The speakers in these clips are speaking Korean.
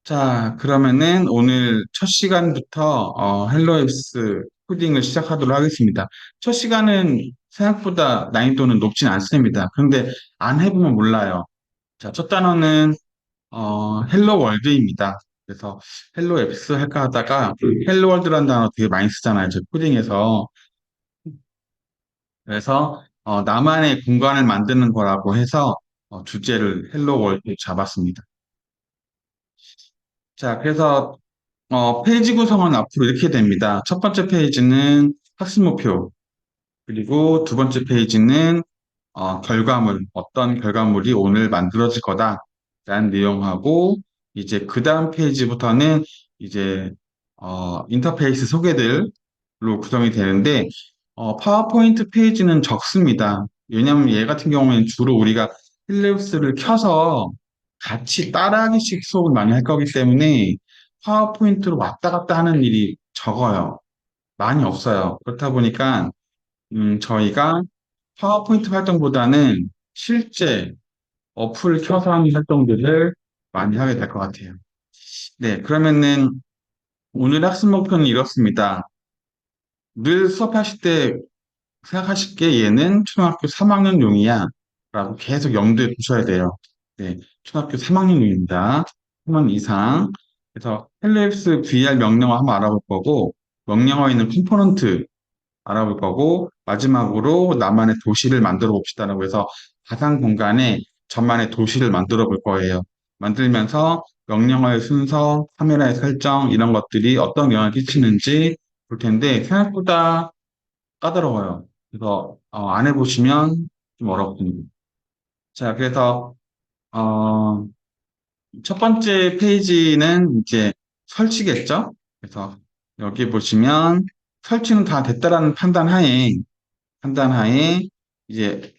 자, 그러면은 오늘 첫 시간부터 헬로 앱스 코딩을 시작하도록 하겠습니다. 첫 시간은 생각보다 난이도는 높진 않습니다. 그런데 안 해보면 몰라요. 자, 첫 단어는 헬로 월드입니다. 그래서 헬로 앱스 할까 하다가 헬로 월드라는 단어 되게 많이 쓰잖아요. 저 코딩에서. 그래서 나만의 공간을 만드는 거라고 해서 주제를 헬로 월드 잡았습니다. 자, 그래서 페이지 구성은 앞으로 이렇게 됩니다. 첫 번째 페이지는 학습 목표, 그리고 두 번째 페이지는 결과물, 어떤 결과물이 오늘 만들어질 거다라는 내용하고, 이제 그 다음 페이지부터는 이제 인터페이스 소개들로 구성이 되는데, 파워포인트 페이지는 적습니다. 왜냐하면 얘 같은 경우에는 주로 우리가 필립스를 켜서 같이 따라하기식 수업을 많이 할 거기 때문에 파워포인트로 왔다 갔다 하는 일이 적어요. 많이 없어요. 그렇다 보니까 저희가 파워포인트 활동보다는 실제 어플 켜서 하는 활동들을 많이 하게 될 것 같아요. 네, 그러면은 오늘 학습 목표는 이렇습니다. 늘 수업하실 때 생각하실게 얘는 초등학교 3학년용이야 라고 계속 염두에 두셔야 돼요. 네, 초등학교 3학년용입니다. 3학년 이상. 그래서 헬로엑스 VR 명령어 한번 알아볼 거고, 명령어에 있는 컴포넌트 알아볼 거고, 마지막으로 나만의 도시를 만들어 봅시다라고 해서 가상 공간에 저만의 도시를 만들어 볼 거예요. 만들면서 명령어의 순서, 카메라의 설정, 이런 것들이 어떤 영향을 끼치는지 볼 텐데, 생각보다 까다로워요. 그래서 안 해보시면 좀 어렵습니다. 자, 그래서 어, 첫 번째 페이지는 이제 설치겠죠? 그래서 여기 보시면 설치는 다 됐다라는 판단하에 이제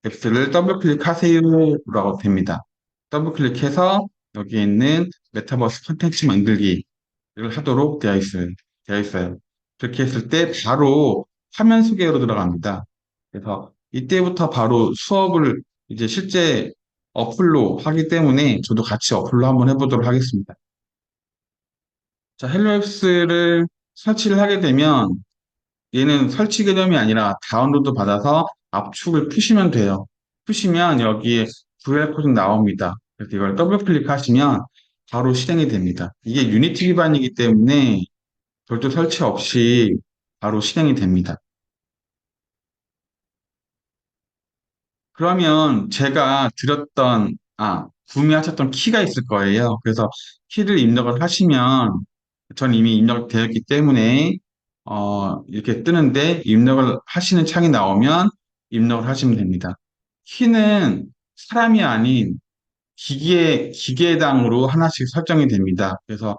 앱스를 더블 클릭하세요라고 됩니다. 더블 클릭해서 여기 있는 메타버스 콘텐츠 만들기를 하도록 되어 있어요. 그렇게 했을 때 바로 화면 소개로 들어갑니다. 그래서 이때부터 바로 수업을 이제 실제 어플로 하기 때문에 저도 같이 어플로 한번 해보도록 하겠습니다. 자, 헬로앱스를 설치를 하게 되면 얘는 설치 개념이 아니라 다운로드 받아서 압축을 푸시면 돼요. 푸시면 여기에 QR 코드 나옵니다. 그래서 이걸 더블 클릭하시면 바로 실행이 됩니다. 이게 유니티 기반이기 때문에 별도 설치 없이 바로 실행이 됩니다. 그러면 제가 구매하셨던 키가 있을 거예요. 그래서 키를 입력을 하시면 전 이미 입력되어 있기 때문에 이렇게 뜨는데 입력을 하시는 창이 나오면 입력을 하시면 됩니다. 키는 사람이 아닌 기계당으로 하나씩 설정이 됩니다. 그래서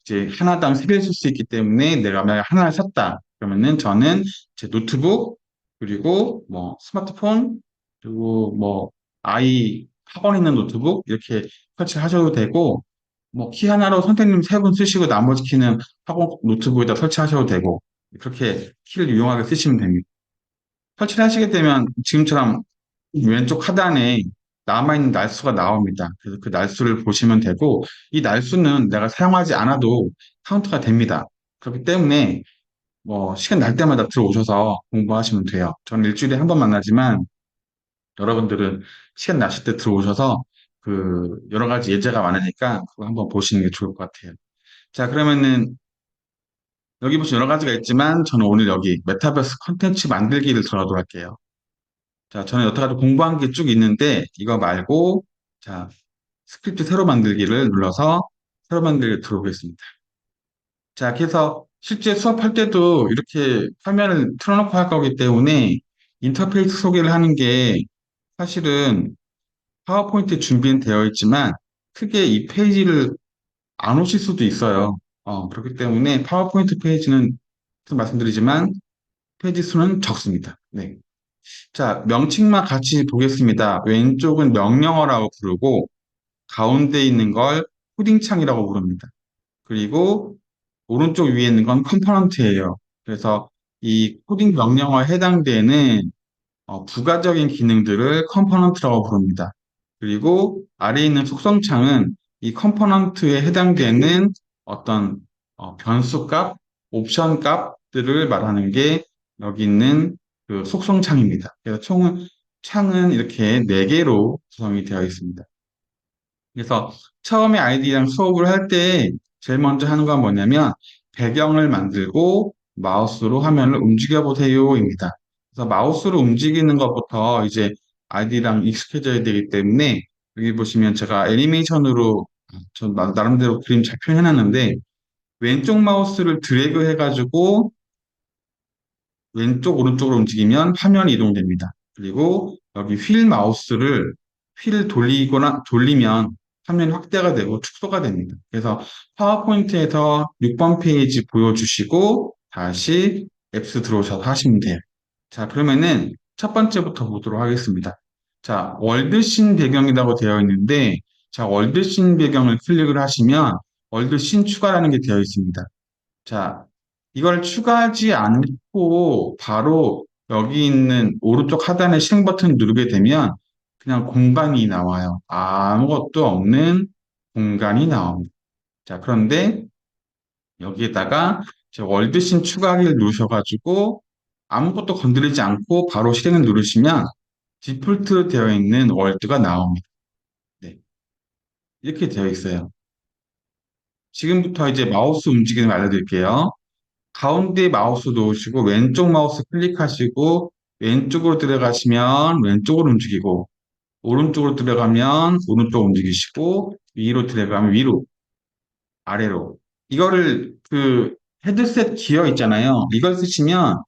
이제 하나당 3배 쓸 수 있기 때문에 내가 만약 하나를 샀다. 그러면은 저는 제 노트북, 그리고 뭐 스마트폰, 그리고 뭐 아이 학원 있는 노트북 이렇게 설치하셔도 되고, 뭐 키 하나로 선생님 3분 쓰시고 나머지 키는 학원 노트북에다 설치하셔도 되고, 그렇게 키를 유용하게 쓰시면 됩니다. 설치를 하시게 되면 지금처럼 왼쪽 하단에 남아있는 날수가 나옵니다. 그래서 그 날수를 보시면 되고, 이 날수는 내가 사용하지 않아도 카운트가 됩니다. 그렇기 때문에 뭐 시간 날 때마다 들어오셔서 공부하시면 돼요. 저는 일주일에 한 번 만나지만 여러분들은 시간 나실 때 들어오셔서 그 여러 가지 예제가 많으니까 그거 한번 보시는 게 좋을 것 같아요. 자, 그러면은 여기 보시면 여러 가지가 있지만 저는 오늘 여기 메타버스 컨텐츠 만들기를 들어가도록 할게요. 자, 저는 여태까지 공부한 게 쭉 있는데 이거 말고 자, 스크립트 새로 만들기를 눌러서 새로 만들기 들어오겠습니다. 자, 그래서 실제 수업할 때도 이렇게 화면을 틀어놓고 할 거기 때문에 인터페이스 소개를 하는 게 사실은 파워포인트 준비는 되어 있지만 크게 이 페이지를 안 오실 수도 있어요. 그렇기 때문에 파워포인트 페이지는 계속 말씀드리지만 페이지 수는 적습니다. 네. 자, 명칭만 같이 보겠습니다. 왼쪽은 명령어라고 부르고 가운데 있는 걸 코딩창이라고 부릅니다. 그리고 오른쪽 위에 있는 건 컴포넌트예요. 그래서 이 코딩 명령어에 해당되는 부가적인 기능들을 컴포넌트라고 부릅니다. 그리고 아래에 있는 속성창은 이 컴포넌트에 해당되는 어떤 변수값, 옵션 값들을 말하는 게 여기 있는 그 속성창입니다. 그래서 창은 이렇게 네개로 구성이 되어 있습니다. 그래서 처음에 아이디랑 수업을 할 때 제일 먼저 하는 건 뭐냐면 배경을 만들고 마우스로 화면을 움직여 보세요입니다. 그래서 마우스로 움직이는 것부터 이제 아이디랑 익숙해져야 되기 때문에 여기 보시면 제가 애니메이션으로 나름대로 그림 잘 표현해놨는데 왼쪽 마우스를 드래그 해가지고 왼쪽, 오른쪽으로 움직이면 화면이 이동됩니다. 그리고 여기 휠 돌리면 화면이 확대가 되고 축소가 됩니다. 그래서 파워포인트에서 6번 페이지 보여주시고 다시 앱스 들어오셔서 하시면 돼요. 자, 그러면은 첫 번째부터 보도록 하겠습니다. 자, 월드씬 배경이라고 되어 있는데, 자, 월드씬 배경을 클릭을 하시면 월드씬 추가라는 게 되어 있습니다. 자, 이걸 추가하지 않고 바로 여기 있는 오른쪽 하단의 실행 버튼 누르게 되면 그냥 공간이 나와요. 아무것도 없는 공간이 나옵니다. 자, 그런데 여기에다가 이제 월드씬 추가하기를 누르셔가지고 아무것도 건드리지 않고 바로 실행을 누르시면 디폴트로 되어 있는 월드가 나옵니다. 네, 이렇게 되어 있어요. 지금부터 이제 마우스 움직임을 알려드릴게요. 가운데 마우스 놓으시고 왼쪽 마우스 클릭하시고 왼쪽으로 들어가시면 왼쪽으로 움직이고 오른쪽으로 들어가면 오른쪽 움직이시고 위로 들어가면 위로 아래로 이거를 그 헤드셋 기어 있잖아요. 이걸 쓰시면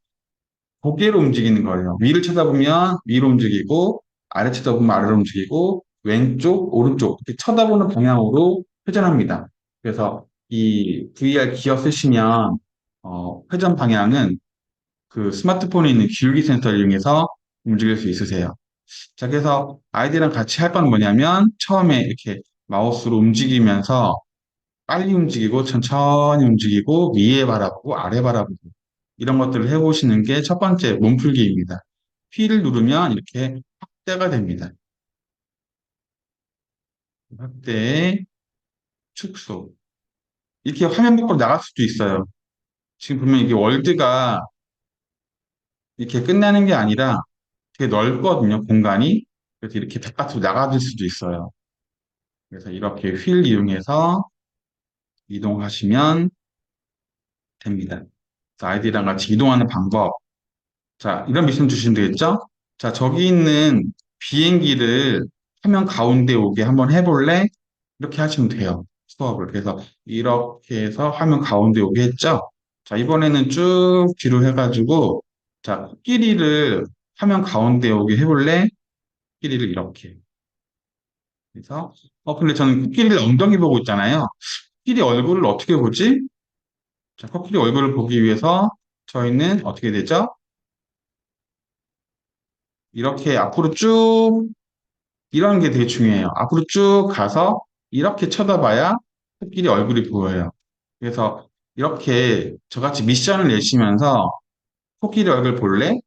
고개로 움직이는 거예요. 위를 쳐다보면 위로 움직이고 아래 쳐다보면 아래로 움직이고 왼쪽 오른쪽 이렇게 쳐다보는 방향으로 회전합니다. 그래서 이 VR 기어 쓰시면 회전 방향은 그 스마트폰에 있는 기울기 센서를 이용해서 움직일 수 있으세요. 자, 그래서 아이들이랑 같이 할 건 뭐냐면 처음에 이렇게 마우스로 움직이면서 빨리 움직이고 천천히 움직이고 위에 바라보고 아래 바라보고 이런 것들을 해보시는 게 첫 번째 몸풀기입니다. P를 누르면 이렇게 확대가 됩니다. 확대, 축소. 이렇게 화면 밖으로 나갈 수도 있어요. 지금 보면 이게 월드가 이렇게 끝나는 게 아니라 되게 넓거든요, 공간이. 그래서 이렇게 바깥으로 나가질 수도 있어요. 그래서 이렇게 휠 이용해서 이동하시면 됩니다. 그래서 아이디랑 같이 이동하는 방법. 자, 이런 미션 주시면 되겠죠? 자, 저기 있는 비행기를 화면 가운데 오게 한번 해볼래? 이렇게 하시면 돼요. 수업을. 그래서 이렇게 해서 화면 가운데 오게 했죠? 자, 이번에는 쭉 뒤로 해가지고, 자, 코끼리를 화면 가운데 오게 해볼래? 코끼리를 이렇게. 그래서, 근데 저는 코끼리를 엉덩이 보고 있잖아요. 코끼리 얼굴을 어떻게 보지? 자, 코끼리 얼굴을 보기 위해서 저희는 어떻게 되죠? 이렇게 앞으로 쭉 이런 게 되게 중요해요. 앞으로 쭉 가서 이렇게 쳐다봐야 코끼리 얼굴이 보여요. 그래서 이렇게 저같이 미션을 내시면서 코끼리 얼굴 볼래?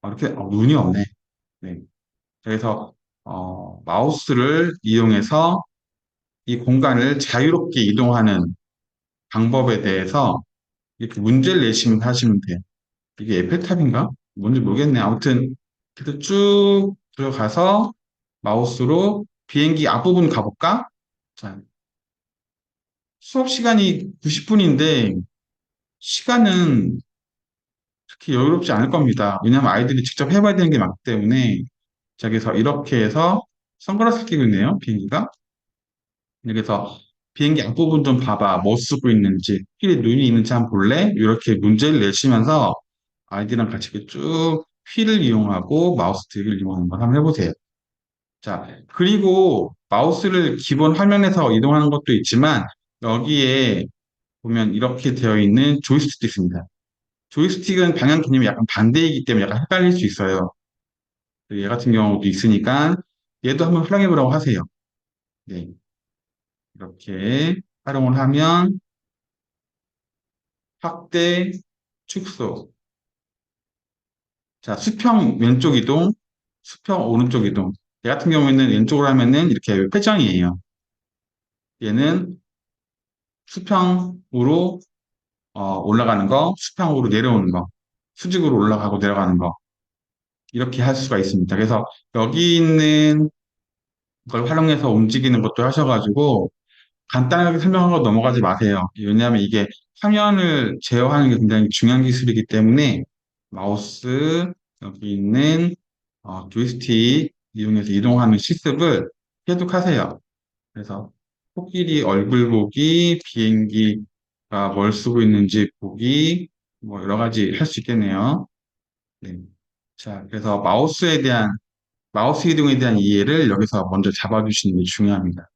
이렇게 눈이 없네. 네. 그래서 마우스를 이용해서 이 공간을 자유롭게 이동하는 방법에 대해서 이렇게 문제를 내시면 하시면 돼요. 이게 에펠탑인가? 뭔지 모르겠네. 아무튼 그래서 쭉 들어가서 마우스로 비행기 앞부분 가볼까? 자, 수업 시간이 90분인데 시간은 그렇게 여유롭지 않을 겁니다. 왜냐하면 아이들이 직접 해봐야 되는 게 많기 때문에 자, 그래서 이렇게 해서 선글라스 끼고 있네요, 비행기가. 그래서 비행기 앞부분 좀 봐봐. 뭐 쓰고 있는지, 휠에 눈이 있는지 한번 볼래? 이렇게 문제를 내시면서 아이들이랑 같이 이렇게 쭉 휠을 이용하고 마우스 딜을 이용하는 걸 한번 해보세요. 자, 그리고 마우스를 기본 화면에서 이동하는 것도 있지만 여기에 보면 이렇게 되어 있는 조이스틱도 있습니다. 조이스틱은 방향 개념이 약간 반대이기 때문에 약간 헷갈릴 수 있어요. 얘 같은 경우도 있으니까 얘도 한번 활용해 보라고 하세요. 네, 이렇게 활용을 하면 확대, 축소. 자, 수평 왼쪽 이동, 수평 오른쪽 이동. 얘 같은 경우에는 왼쪽으로 하면은 이렇게 회전이에요. 얘는 수평으로 올라가는 거, 수평으로 내려오는 거, 수직으로 올라가고 내려가는 거, 이렇게 할 수가 있습니다. 그래서 여기 있는 걸 활용해서 움직이는 것도 하셔가지고, 간단하게 설명하고 넘어가지 마세요. 왜냐하면 이게 화면을 제어하는 게 굉장히 중요한 기술이기 때문에, 마우스, 여기 있는 조이스틱 이용해서 이동하는 실습을 계속하세요. 그래서 코끼리 얼굴 보기, 비행기가 뭘 쓰고 있는지 보기, 뭐 여러 가지 할 수 있겠네요. 네. 자, 그래서 마우스 이동에 대한 이해를 여기서 먼저 잡아주시는 게 중요합니다.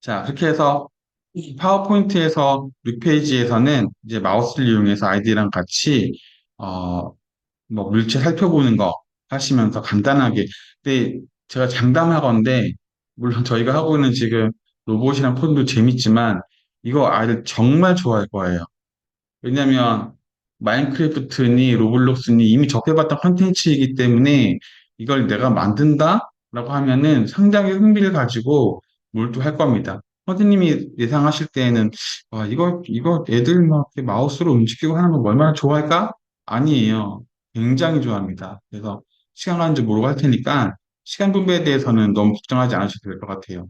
자, 그렇게 해서 이 파워포인트에서 6페이지에서는 이제 마우스를 이용해서 아이디랑 같이, 어, 뭐 물체 살펴보는 거 하시면서 간단하게. 근데 제가 장담하건데, 물론 저희가 하고 있는 지금 로봇이랑 폰도 재밌지만, 이거 아이들 정말 좋아할 거예요. 왜냐면 마인크래프트니 로블록스니 이미 접해봤던 컨텐츠이기 때문에 이걸 내가 만든다라고 하면은 상당히 흥미를 가지고 몰두할 겁니다. 선생님이 예상하실 때에는 이거 애들 막 이렇게 마우스로 움직이고 하는 거 얼마나 좋아할까? 아니에요. 굉장히 좋아합니다. 그래서 시간 가는 줄 모르고 할 테니까 시간 분배에 대해서는 너무 걱정하지 않으셔도 될 것 같아요.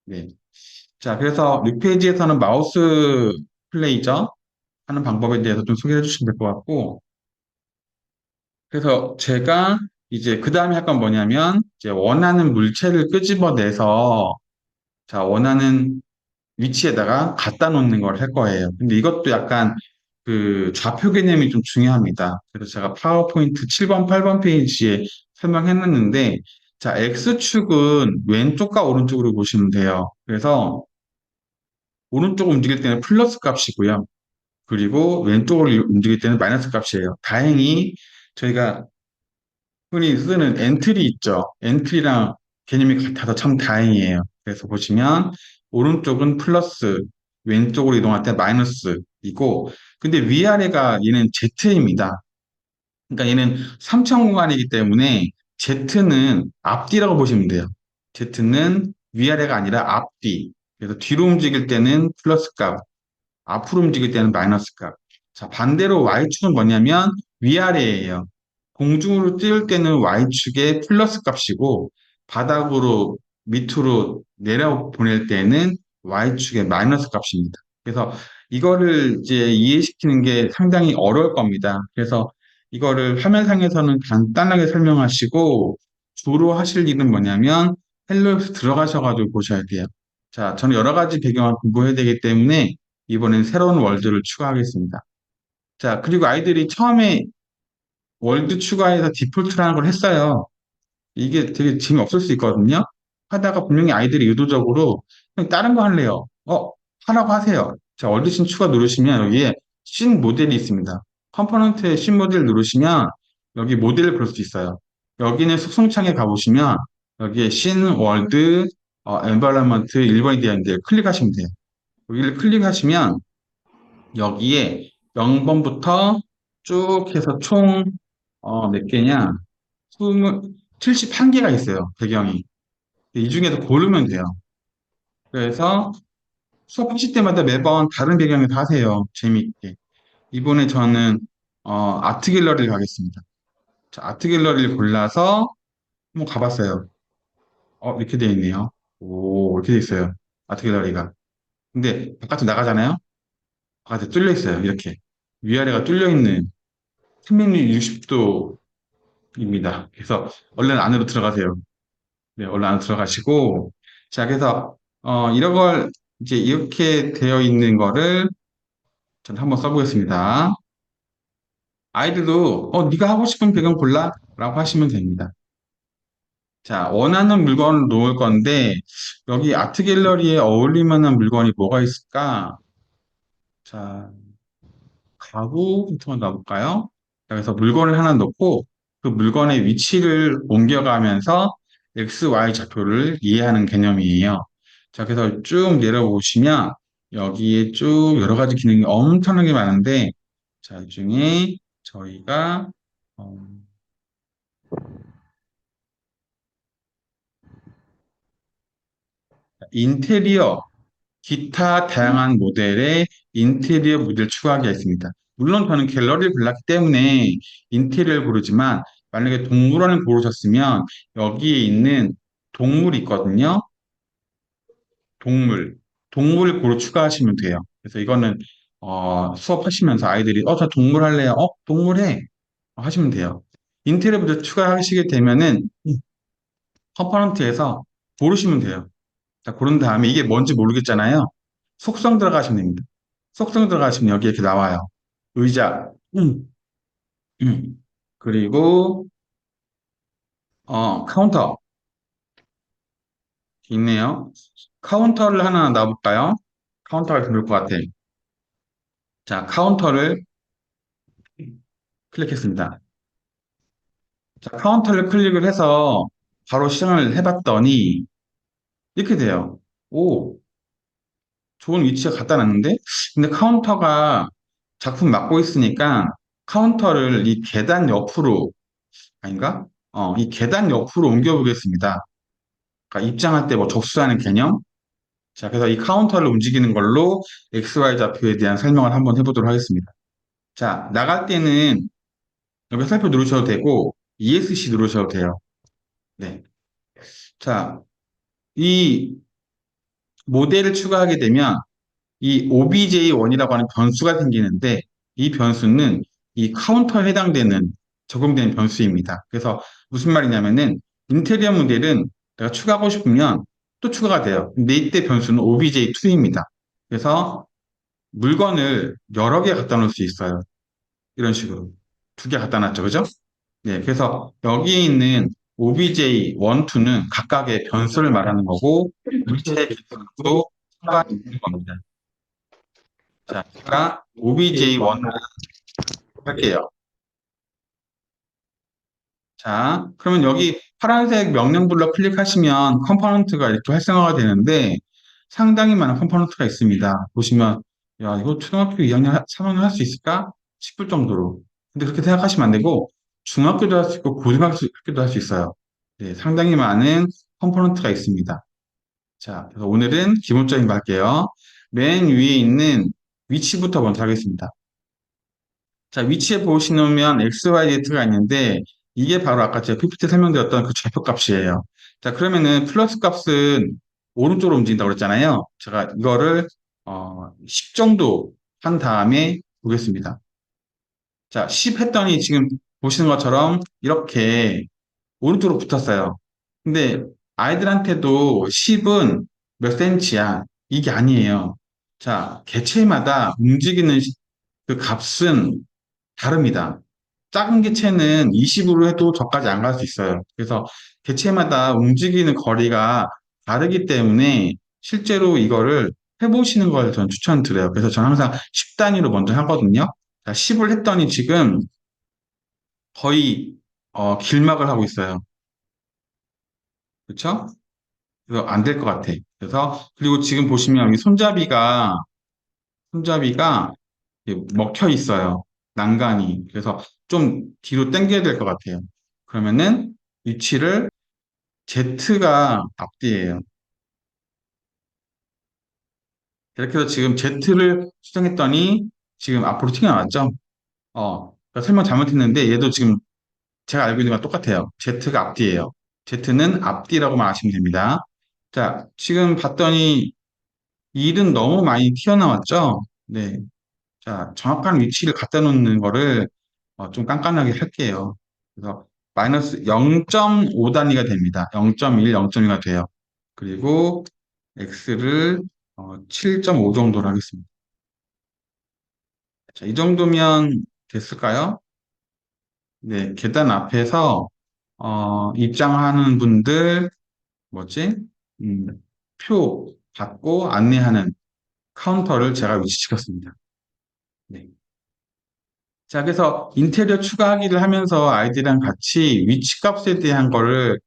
네. 자, 그래서 6페이지에서는 마우스 플레이죠. 하는 방법에 대해서 좀 소개해 주시면 될 것 같고, 그래서 제가 이제 그 다음에 할 건 뭐냐면, 이제 원하는 물체를 끄집어내서, 자, 원하는 위치에다가 갖다 놓는 걸 할 거예요. 근데 이것도 약간 그 좌표 개념이 좀 중요합니다. 그래서 제가 파워포인트 7번, 8번 페이지에 설명해놨는데, 자, X축은 왼쪽과 오른쪽으로 보시면 돼요. 그래서 오른쪽 움직일 때는 플러스 값이고요. 그리고 왼쪽으로 움직일 때는 마이너스 값이에요. 다행히 저희가 흔히 쓰는 엔트리 있죠. 엔트리랑 개념이 같아서 참 다행이에요. 그래서 보시면 오른쪽은 플러스, 왼쪽으로 이동할 때 마이너스이고, 근데 위아래가 얘는 Z입니다. 그러니까 얘는 3차 공간이기 때문에 Z는 앞뒤라고 보시면 돼요. Z는 위아래가 아니라 앞뒤. 그래서 뒤로 움직일 때는 플러스 값, 앞으로 움직일 때는 마이너스 값. 자, 반대로 Y축은 뭐냐면 위아래예요. 공중으로 띄울 때는 Y축의 플러스 값이고, 바닥으로 밑으로 내려 보낼 때는 Y축의 마이너스 값입니다. 그래서 이거를 이제 이해시키는 게 상당히 어려울 겁니다. 그래서 이거를 화면상에서는 간단하게 설명하시고, 주로 하실 일은 뭐냐면 헬로에서 들어가셔가지고 보셔야 돼요. 자, 저는 여러 가지 배경을 공부해야 되기 때문에 이번엔 새로운 월드를 추가하겠습니다. 자, 그리고 아이들이 처음에 월드 추가해서 디폴트라는 걸 했어요. 이게 되게 재미없을 수 있거든요. 하다가 분명히 아이들이 의도적으로 그냥 다른 거 할래요. 하라고 하세요. 자, 월드씬 추가 누르시면 여기에 신 모델이 있습니다. 컴포넌트에 신 모델 누르시면 여기 모델을 볼 수 있어요. 여기는 속성창에 가보시면 여기에 신 월드 엔바이러먼트 1번이 되어 있는데 클릭하시면 돼요. 여기를 클릭하시면 여기에 0번부터 쭉 해서 총, 몇 개냐? 71개가 있어요, 배경이. 이 중에서 고르면 돼요. 그래서 수업하실 때마다 매번 다른 배경에서 하세요. 재미있게. 이번에 저는, 아트 갤러리를 가겠습니다. 자, 아트 갤러리를 골라서 한번 가봤어요. 이렇게 되어 있네요. 오, 이렇게 되어 있어요. 아트 갤러리가. 근데 바깥으로 나가잖아요? 바깥에 뚫려 있어요. 이렇게. 위아래가 뚫려 있는 360도입니다. 그래서 얼른 안으로 들어가세요. 네, 얼른 안으로 들어가시고, 자, 그래서, 이런 걸, 이제 이렇게 되어 있는 거를 전 한번 써보겠습니다. 아이들도, 네가 하고 싶은 배경 골라? 라고 하시면 됩니다. 자, 원하는 물건을 놓을 건데, 여기 아트 갤러리에 어울릴 만한 물건이 뭐가 있을까? 자, 가구 같은 거 넣어볼까요? 자, 그래서 물건을 하나 넣고 그 물건의 위치를 옮겨가면서 X, Y 좌표를 이해하는 개념이에요. 자, 그래서 쭉 내려보시면 여기에 쭉 여러 가지 기능이 엄청나게 많은데, 자, 이 중에 저희가 어, 인테리어, 기타 다양한 모델의 인테리어 모델 추가하기가 있습니다. 물론 저는 갤러리를 골랐기 때문에 인테리어를 고르지만 만약에 동물원을 고르셨으면 여기에 있는 동물이 있거든요. 동물. 동물을 고루 추가하시면 돼요. 그래서 이거는 수업하시면서 아이들이 저 동물 할래요. 동물 해. 하시면 돼요. 인테리어 모델 추가하시게 되면은 컴포넌트에서 고르시면 돼요. 자, 고른 다음에 이게 뭔지 모르겠잖아요. 속성 들어가시면 됩니다. 속성 들어가시면 여기 이렇게 나와요. 의자, 음. 그리고 카운터 있네요. 카운터를 하나 놔볼까요? 카운터가 좋을 것 같아. 자, 카운터를 클릭했습니다. 자, 카운터를 클릭을 해서 바로 시작을 해봤더니 이렇게 돼요. 오, 좋은 위치에 갖다 놨는데? 근데 카운터가 작품 맡고 있으니까 카운터를 이 계단 옆으로 아닌가? 이 계단 옆으로 옮겨보겠습니다. 그러니까 입장할 때 뭐 접수하는 개념? 자, 그래서 이 카운터를 움직이는 걸로 XY 좌표에 대한 설명을 한번 해보도록 하겠습니다. 자, 나갈 때는 여기 살펴 누르셔도 되고, ESC 누르셔도 돼요. 네. 자, 이 모델을 추가하게 되면 이 OBJ1이라고 하는 변수가 생기는데, 이 변수는 이 카운터에 해당되는 적용되는 변수입니다. 그래서 무슨 말이냐면은 인테리어 모델은 내가 추가하고 싶으면 또 추가가 돼요. 근데 이때 변수는 OBJ2입니다. 그래서 물건을 여러 개 갖다 놓을 수 있어요. 이런 식으로. 두 개 갖다 놨죠. 그죠? 네. 그래서 여기에 있는 OBJ1, 2는 각각의 변수를 말하는 거고, 물체의 개수도 상관이 있는 겁니다. 자, 제가 OBJ1을 할게요. 자, 그러면 여기 파란색 명령 블럭 클릭하시면 컴포넌트가 이렇게 활성화가 되는데 상당히 많은 컴포넌트가 있습니다. 보시면, 야, 이거 초등학교 2학년, 3학년 할 수 있을까? 싶을 정도로. 근데 그렇게 생각하시면 안 되고 중학교도 할 수 있고 고등학교도 할 수 있어요. 네, 상당히 많은 컴포넌트가 있습니다. 자, 그래서 오늘은 기본적인 거 할게요. 맨 위에 있는 위치부터 먼저 하겠습니다. 자, 위치에 보시면 XYZ가 있는데 이게 바로 아까 제가 PPT 설명드렸던 그 좌표 값이에요. 자, 그러면은 플러스 값은 오른쪽으로 움직인다고 그랬잖아요. 제가 이거를 10 정도 한 다음에 보겠습니다. 자, 10 했더니 지금 보시는 것처럼 이렇게 오른쪽으로 붙었어요. 근데 아이들한테도 10은 몇 센치야? 이게 아니에요. 자, 개체마다 움직이는 그 값은 다릅니다. 작은 개체는 20으로 해도 저까지 안 갈 수 있어요. 그래서 개체마다 움직이는 거리가 다르기 때문에 실제로 이거를 해보시는 걸 저는 추천드려요. 그래서 저는 항상 10단위로 먼저 하거든요. 자, 10을 했더니 지금 거의 길막을 하고 있어요. 그렇죠? 그래서 안 될 것 같아. 그래서 그리고 지금 보시면 이 손잡이가 이렇게 먹혀 있어요. 난간이. 그래서 좀 뒤로 당겨야 될 것 같아요. 그러면은 위치를 Z가 앞뒤예요. 이렇게 해서 지금 Z를 수정했더니 지금 앞으로 튀어나왔죠? 그러니까 설명 잘못했는데 얘도 지금 제가 알고 있는 거랑 똑같아요. Z가 앞뒤예요. Z는 앞뒤라고만 아시면 됩니다. 자, 지금 봤더니 1은 너무 많이 튀어나왔죠? 네. 자, 정확한 위치를 갖다 놓는 거를 좀 깐깐하게 할게요. 그래서 마이너스 0.5 단위가 됩니다. 0.1, 0.2가 돼요. 그리고 x를 7.5 정도로 하겠습니다. 자, 이 정도면 됐을까요? 네, 계단 앞에서 입장하는 분들 뭐지? 음, 표 받고 안내하는 카운터를 제가 위치시켰습니다. 네. 자, 그래서 인테리어 추가하기를 하면서 아이들이랑 같이 위치값에 대한 거를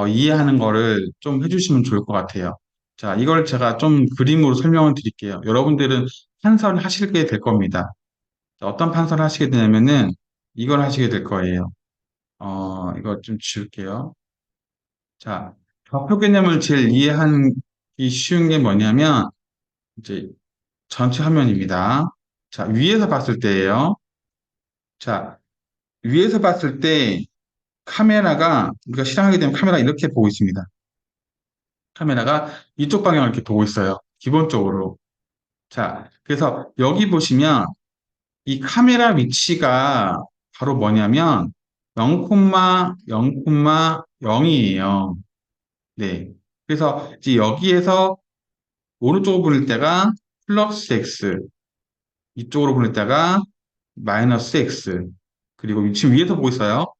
이해하는 거를 좀 해주시면 좋을 것 같아요. 자, 이걸 제가 좀 그림으로 설명을 드릴게요. 여러분들은 판서를 하시게 될 겁니다. 자, 어떤 판서를 하시게 되냐면은 이걸 하시게 될 거예요. 이거 좀 지울게요. 자, 좌표 개념을 제일 이해한 이 쉬운 게 뭐냐면, 이제 전체 화면입니다. 자, 위에서 봤을 때예요. 자, 위에서 봤을 때 카메라가, 우리가 실행하게 되면 카메라 이렇게 보고 있습니다. 카메라가 이쪽 방향을 이렇게 보고 있어요. 기본적으로. 자, 그래서 여기 보시면 이 카메라 위치가 바로 뭐냐면 0,0,0이에요. 네. 그래서 이제 여기에서 오른쪽으로 보낼 때가 플러스 X, 이쪽으로 보낼 때가 마이너스 X, 그리고 지금 위에서 보고 있어요.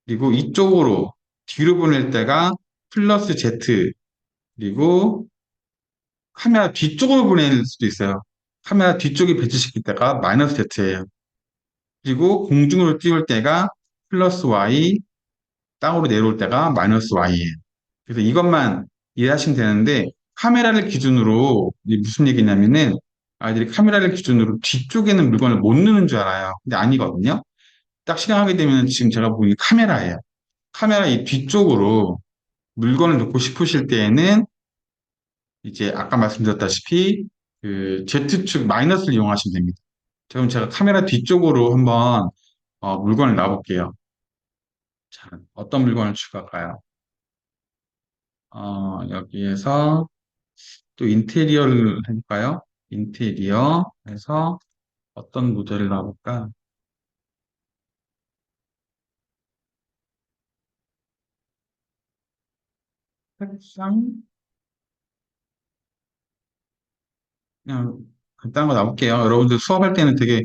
그리고 이쪽으로 뒤로 보낼 때가 플러스 Z, 그리고 카메라 뒤쪽으로 보낼 수도 있어요. 카메라 뒤쪽에 배치시킬 때가 마이너스 Z예요. 그리고 공중으로 띄울 때가 플러스 Y, 땅으로 내려올 때가 마이너스 Y예요. 그래서 이것만 이해하시면 되는데 카메라를 기준으로 이게 무슨 얘기냐면은 아이들이 카메라를 기준으로 뒤쪽에는 물건을 못 넣는 줄 알아요. 근데 아니거든요. 딱 실행하게 되면 지금 제가 보니 카메라예요. 카메라 이 뒤쪽으로 물건을 넣고 싶으실 때에는 이제 아까 말씀드렸다시피 그 Z축 마이너스를 이용하시면 됩니다. 그럼 제가 카메라 뒤쪽으로 한번 물건을 놔볼게요. 자, 어떤 물건을 추가할까요? 여기에서 또 인테리어를 해볼까요? 인테리어 해서 어떤 모델을 놔볼까? 색상? 그냥 간단한 거 놔볼게요. 여러분들 수업할 때는 되게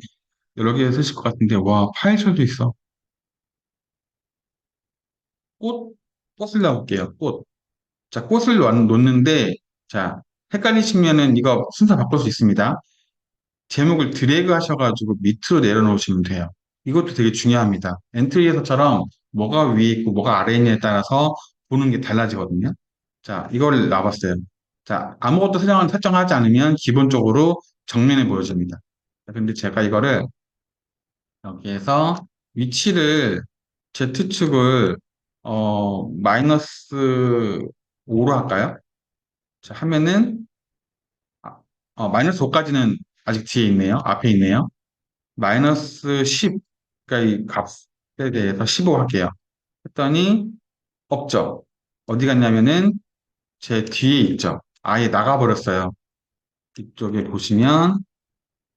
여러 개 쓰실 것 같은데, 와, 파일철도 있어. 꽃? 꽃을 놔볼게요. 꽃. 자, 꽃을 놓는데, 자, 헷갈리시면은 이거 순서 바꿀 수 있습니다. 제목을 드래그 하셔가지고 밑으로 내려놓으시면 돼요. 이것도 되게 중요합니다. 엔트리에서처럼 뭐가 위에 있고 뭐가 아래에 있냐에 따라서 보는 게 달라지거든요. 자, 이걸 놔봤어요. 자, 아무것도 설정하지 않으면 기본적으로 정면에 보여집니다. 자, 근데 제가 이거를 여기에서 위치를 Z축을 마이너스 5로 할까요? 자, 하면은 마이너스 5까지는 아직 뒤에 있네요. 앞에 있네요. 마이너스 10, 그러니까 이 값에 대해서 15 할게요. 했더니 없죠. 어디 갔냐면은 제 뒤에 있죠. 아예 나가버렸어요. 이쪽에 보시면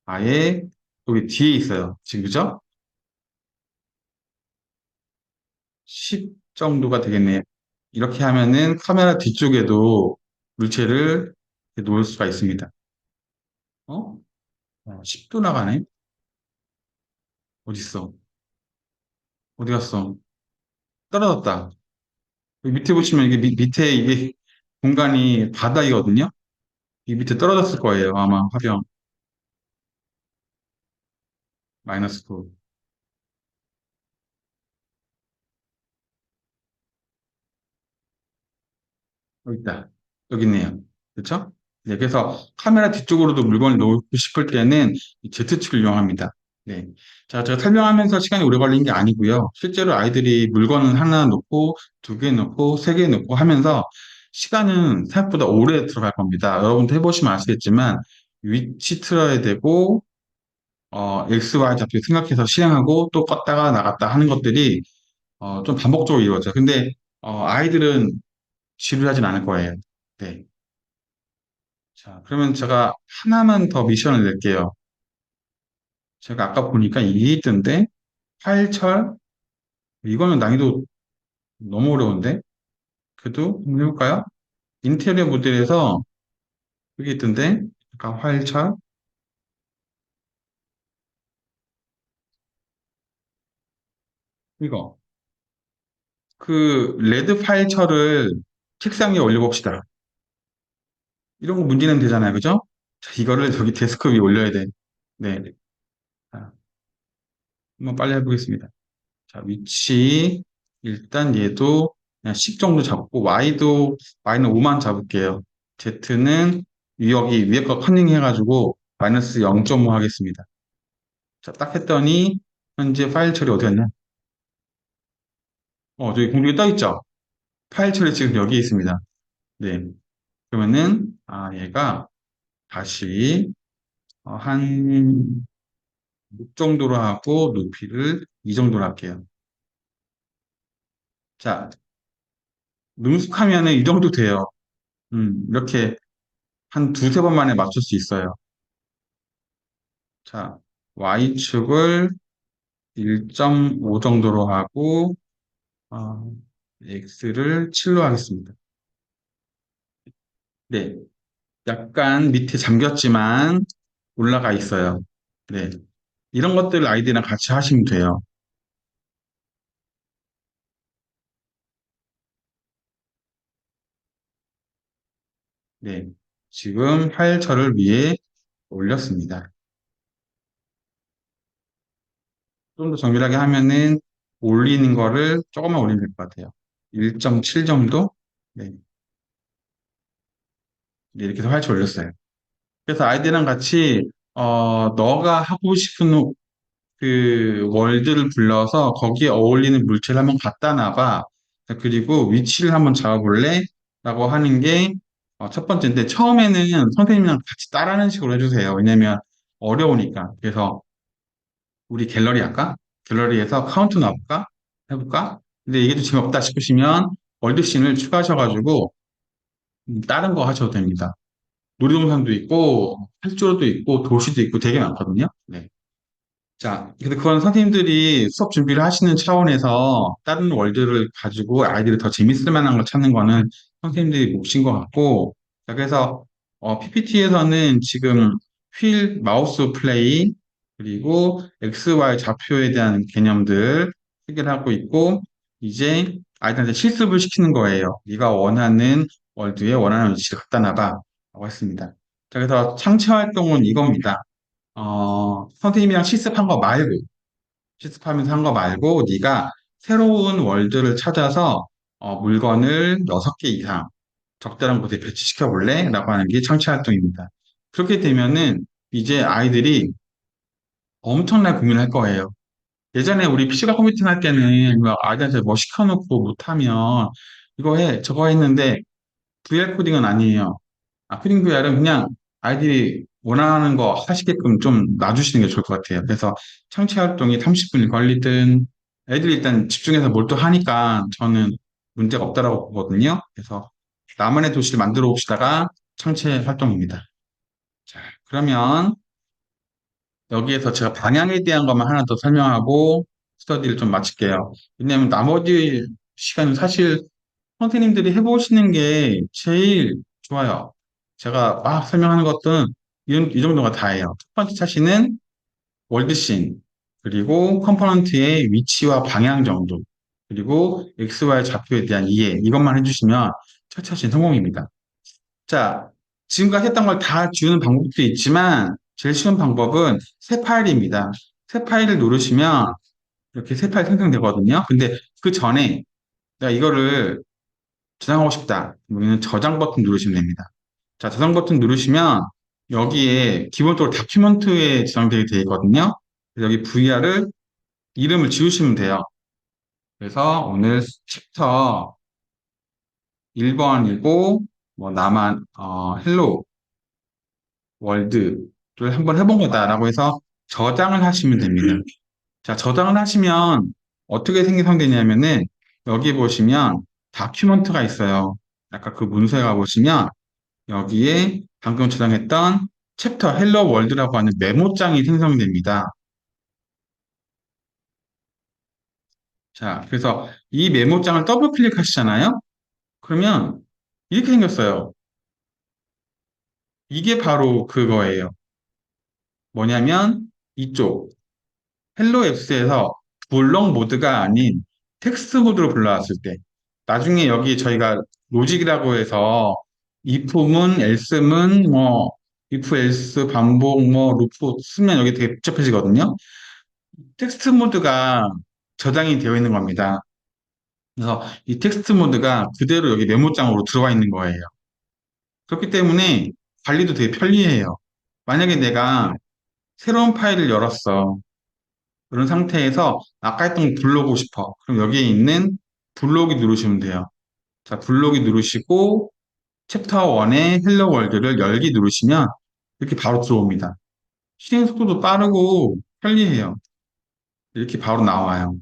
아예 여기 뒤에 있어요. 지금 그죠? 10 정도가 되겠네요. 이렇게 하면은 카메라 뒤쪽에도 물체를 이렇게 놓을 수가 있습니다. 어? 10도 나가네? 어딨어? 어디 갔어? 떨어졌다. 여기 밑에 보시면 이게 밑에 이게 공간이 바닥이거든요. 이 밑에 떨어졌을 거예요. 아마 화병 마이너스 9. 여기 있다. 여기 있네요. 그렇죠? 네, 그래서 카메라 뒤쪽으로도 물건을 놓고 싶을 때는 이 Z축을 이용합니다. 네. 자, 제가 설명하면서 시간이 오래 걸린 게 아니고요. 실제로 아이들이 물건을 하나 놓고 두 개 놓고 세 개 놓고 하면서 시간은 생각보다 오래 들어갈 겁니다. 여러분도 해보시면 아시겠지만 위치 틀어야 되고 X, Y 좌표 생각해서 실행하고 또 껐다가 나갔다 하는 것들이 좀 반복적으로 이루어져요. 근데 아이들은 지루하진 않을 거예요. 네. 자, 그러면 제가 하나만 더 미션을 낼게요. 제가 아까 보니까 이게 있던데, 파일철? 이거는 난이도 너무 어려운데? 그래도 한번 해볼까요? 인테리어 모델에서 여기 있던데, 약간 파일철? 이거. 그, 레드 파일철을 책상 위에 올려봅시다. 이런 거 문제는 되잖아요. 그죠? 자, 이거를 저기 데스크 위에 올려야 돼. 네. 자, 한번 빨리 해보겠습니다. 자, 위치. 일단 얘도 그냥 10 정도 잡고, Y는 5만 잡을게요. Z는 여기 위에 거 커닝 해가지고, 마이너스 0.5 하겠습니다. 자, 딱 했더니, 현재 파일 처리 어디 갔냐? 저기 공중에 떠 있죠? 파일 처리 지금 여기 있습니다. 네. 그러면은, 얘가 다시 한 6 정도로 하고 높이를 이 정도로 할게요. 자, 능숙하면은 이 정도 돼요. 이렇게 한 두세 번 만에 맞출 수 있어요. 자, Y축을 1.5 정도로 하고, 어, X를 7로 하겠습니다. 네. 약간 밑에 잠겼지만 올라가 있어요. 네. 이런 것들 아이디랑 같이 하시면 돼요. 네. 지금 하열철을 위에 올렸습니다. 좀 더 정밀하게 하면은 올리는 거를 조금만 올리면 될 것 같아요. 1.7 정도? 네. 네, 이렇게 해서 하열철 올렸어요. 그래서 아이디랑 같이, 너가 하고 싶은 그 월드를 불러서 거기에 어울리는 물체를 한번 갖다 놔봐. 그리고 위치를 한번 잡아볼래? 라고 하는 게 첫 번째인데 처음에는 선생님이랑 같이 따라하는 식으로 해주세요. 왜냐면 어려우니까. 그래서 우리 갤러리 할까? 갤러리에서 카운트 넣어볼까? 해볼까? 근데 이게 좀 재미없다 싶으시면 월드씬을 추가하셔가지고 다른 거 하셔도 됩니다. 놀이동산도 있고 활주로도 있고 도시도 있고 되게 많거든요. 네. 자, 근데 그건 선생님들이 수업 준비를 하시는 차원에서 다른 월드를 가지고 아이들이 더 재밌을 만한 걸 찾는 거는 선생님들이 몫인 것 같고, 자, 그래서 PPT에서는 지금 휠, 마우스 플레이, 그리고 XY 좌표에 대한 개념들 소개를 하고 있고, 이제 아이들한테 실습을 시키는 거예요. 네가 원하는 월드에 원하는 위치를 갖다 놔봐. 라고 했습니다. 자, 그래서 창체 활동은 이겁니다. 선생님이랑 실습한 거 말고, 실습하면서 한 거 말고, 네가 새로운 월드를 찾아서 물건을 6개 이상 적절한 곳에 배치시켜 볼래? 라고 하는 게 창시 활동입니다. 그렇게 되면은 이제 아이들이 엄청나게 고민할 거예요. 예전에 우리 PC가 컴퓨팅 할 때는 막 아이들한테 뭐 시켜놓고 못하면 이거 해, 저거 했는데 VR 코딩은 아니에요. 코딩 VR은 그냥 아이들이 원하는 거 하시게끔 좀 놔주시는 게 좋을 것 같아요. 그래서 창체 활동이 30분이 걸리든 애들이 일단 집중해서 몰두하니까 저는 문제가 없다라고 보거든요. 그래서 나만의 도시를 만들어 봅시다가 창체 활동입니다. 자, 그러면 여기에서 제가 방향에 대한 것만 하나 더 설명하고 스터디를 좀 마칠게요. 왜냐하면 나머지 시간은 사실 선생님들이 해보시는 게 제일 좋아요. 제가 막 설명하는 것들은 이 정도가 다예요. 첫 번째 차시는 월드씬, 그리고 컴포넌트의 위치와 방향 정도, 그리고 XY 좌표에 대한 이해, 이것만 해주시면 첫 차시 성공입니다. 자, 지금까지 했던 걸 다 지우는 방법도 있지만 제일 쉬운 방법은 새 파일입니다. 새 파일을 누르시면 이렇게 새 파일 생성되거든요. 근데 그 전에 내가 이거를 저장하고 싶다. 그러면 저장 버튼 누르시면 됩니다. 자, 저장 버튼 누르시면 여기에 기본적으로 다큐멘트에 저장되게 되어 있거든요. 그래서 여기 VR을 이름을 지우시면 돼요. 그래서 오늘 챕터 1번이고 뭐 나만 헬로 월드를 한번 해본 거다라고 해서 저장을 하시면 됩니다. 자, 저장을 하시면 어떻게 생성되냐면은 여기 보시면 다큐멘트가 있어요. 아까 그 문서에 가보시면 여기에 방금 저장했던 챕터 헬로 월드라고 하는 메모장이 생성됩니다. 자, 그래서 이 메모장을 더블 클릭하시잖아요? 그러면 이렇게 생겼어요. 이게 바로 그거예요. 뭐냐면 이쪽 헬로 앱스에서 블록 모드가 아닌 텍스트 모드로 불러왔을 때 나중에 여기 저희가 로직이라고 해서 if문, else문, 뭐 if, else, 반복, 뭐 루프 쓰면 여기 되게 복잡해지거든요. 텍스트 모드가 저장이 되어 있는 겁니다. 그래서 이 텍스트 모드가 그대로 여기 메모장으로 들어가 있는 거예요. 그렇기 때문에 관리도 되게 편리해요. 만약에 내가 새로운 파일을 열었어. 그런 상태에서 아까 했던 거 불러보고 싶어. 그럼 여기에 있는 블록이 누르시면 돼요. 자, 블록이 누르시고 챕터 1의 헬로 월드를 열기 누르시면 이렇게 바로 들어옵니다. 실행 속도도 빠르고 편리해요. 이렇게 바로 나와요.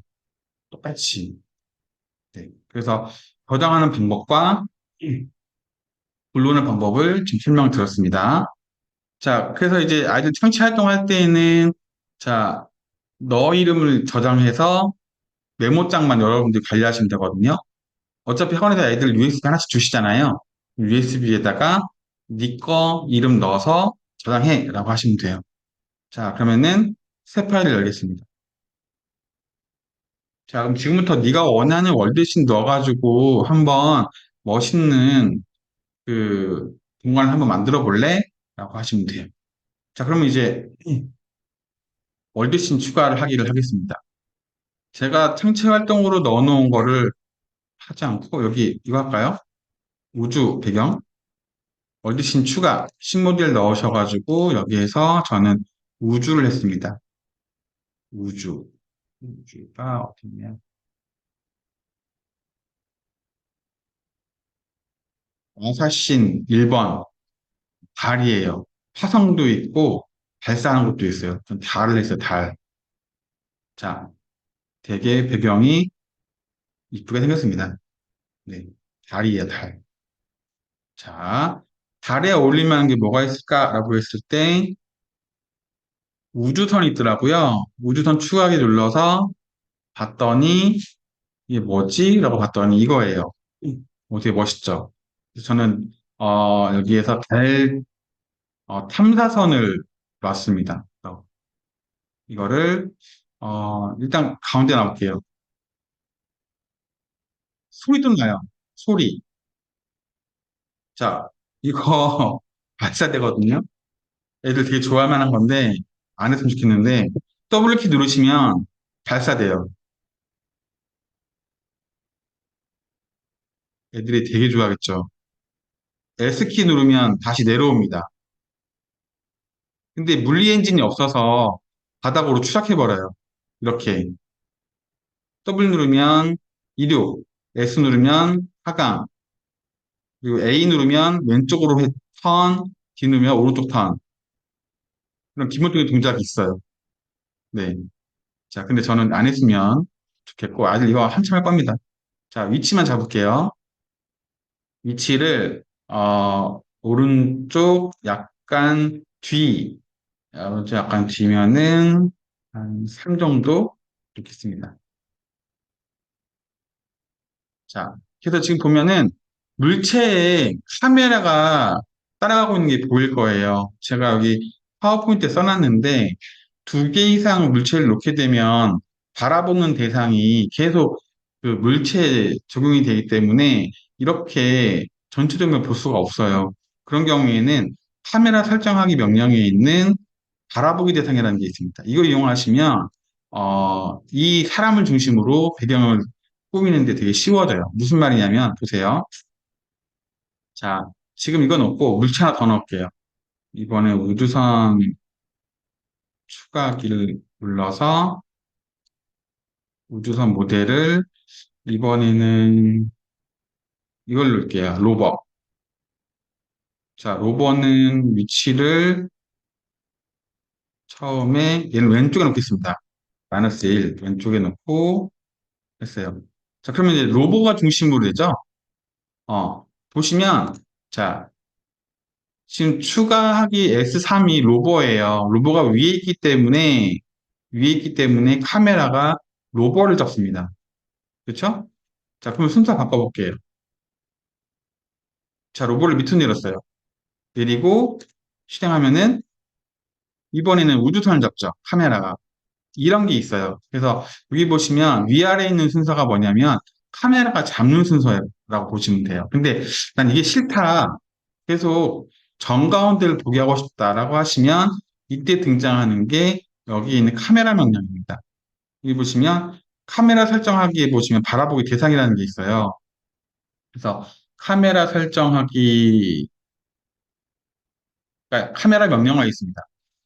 똑같이. 네. 그래서 저장하는 방법과 불러오는 방법을 지금 설명드렸습니다. 자, 그래서 이제 아이들 청취 활동할 때에는 자, 너 이름을 저장해서 메모장만 여러분들이 관리하시면 되거든요. 어차피 학원에서 애들 USB 하나씩 주시잖아요. USB에다가 네 거 이름 넣어서 저장해라고 하시면 돼요. 자, 그러면은 새 파일을 열겠습니다. 자, 그럼 지금부터 네가 원하는 월드씬 넣어가지고 한번 멋있는 그 공간을 한번 만들어 볼래? 라고 하시면 돼요. 자, 그러면 이제 월드씬 추가를 하기를 하겠습니다. 제가 창체 활동으로 넣어놓은 거를 하지 않고 여기 이거 할까요? 우주 배경 월드씬 추가 신모델 넣으셔가지고 여기에서 저는 우주를 했습니다. 우주가 어딨냐? 아사신 1번 달이에요. 화성도 있고 발사하는 것도 있어요. 전 달을 했어요. 달. 자, 되게 배경이 이쁘게 생겼습니다. 네, 달이에요. 달. 자, 달에 어울릴 만한 게 뭐가 있을까라고 했을 때 우주선이 있더라고요. 우주선 추가하기 눌러서 봤더니 이게 뭐지? 라고 봤더니 이거예요. 되게 멋있죠? 그래서 저는 여기에서 달 탐사선을 놨습니다. 이거를 일단 가운데 놔볼게요. 소리도 나요. 소리. 자, 이거 발사되거든요. 애들 되게 좋아할 만한 건데 안 했으면 좋겠는데 W키 누르시면 발사돼요. 애들이 되게 좋아하겠죠. S키 누르면 다시 내려옵니다. 근데 물리 엔진이 없어서 바닥으로 추락해버려요. 이렇게 W 누르면 이륙, S 누르면 하강, 그리고 A 누르면 왼쪽으로 턴, D 누르면 오른쪽 턴. 그런 기본적인 동작이 있어요. 네. 자, 근데 저는 안 했으면 좋겠고, 아직 이거 한참 할 겁니다. 자, 위치만 잡을게요. 위치를, 오른쪽 약간 뒤, 오른쪽 약간 뒤면은 한 3 정도 놓겠습니다. 자, 그래서 지금 보면은 물체에 카메라가 따라가고 있는 게 보일 거예요. 제가 여기 파워포인트에 써놨는데 2개 이상 물체를 놓게 되면 바라보는 대상이 계속 그 물체에 적용이 되기 때문에 이렇게 전체적으로 볼 수가 없어요. 그런 경우에는 카메라 설정하기 명령에 있는 바라보기 대상이라는 게 있습니다. 이걸 이용하시면 이 사람을 중심으로 배경을 꾸미는데 되게 쉬워져요. 무슨 말이냐면 보세요. 자, 지금 이거 넣고 물체 하나 더 넣을게요. 이번에 우주선 추가기를 눌러서 우주선 모델을 이번에는 이걸 넣을게요. 로버. 자, 로버는 위치를 처음에 얘는 왼쪽에 놓겠습니다. 마이너스 1 왼쪽에 놓고 했어요. 자, 그러면 이제 로버가 중심으로 되죠? 보시면 자, 지금 추가하기 S3이 로버예요. 로버가 위에 있기 때문에 카메라가 로버를 잡습니다. 그렇죠? 자, 그럼 순서 바꿔볼게요. 자, 로버를 밑으로 내렸어요. 내리고 실행하면은 이번에는 우주선을 잡죠. 카메라가. 이런 게 있어요. 그래서 여기 보시면 위아래에 있는 순서가 뭐냐면 카메라가 잡는 순서라고 보시면 돼요. 근데 난 이게 싫다. 계속 정가운데를 보게 하고 싶다라고 하시면 이때 등장하는 게 여기 있는 카메라 명령입니다. 여기 보시면 카메라 설정하기에 보시면 바라보기 대상이라는 게 있어요. 그래서 카메라 설정하기, 그러니까 카메라 명령어가 있습니다.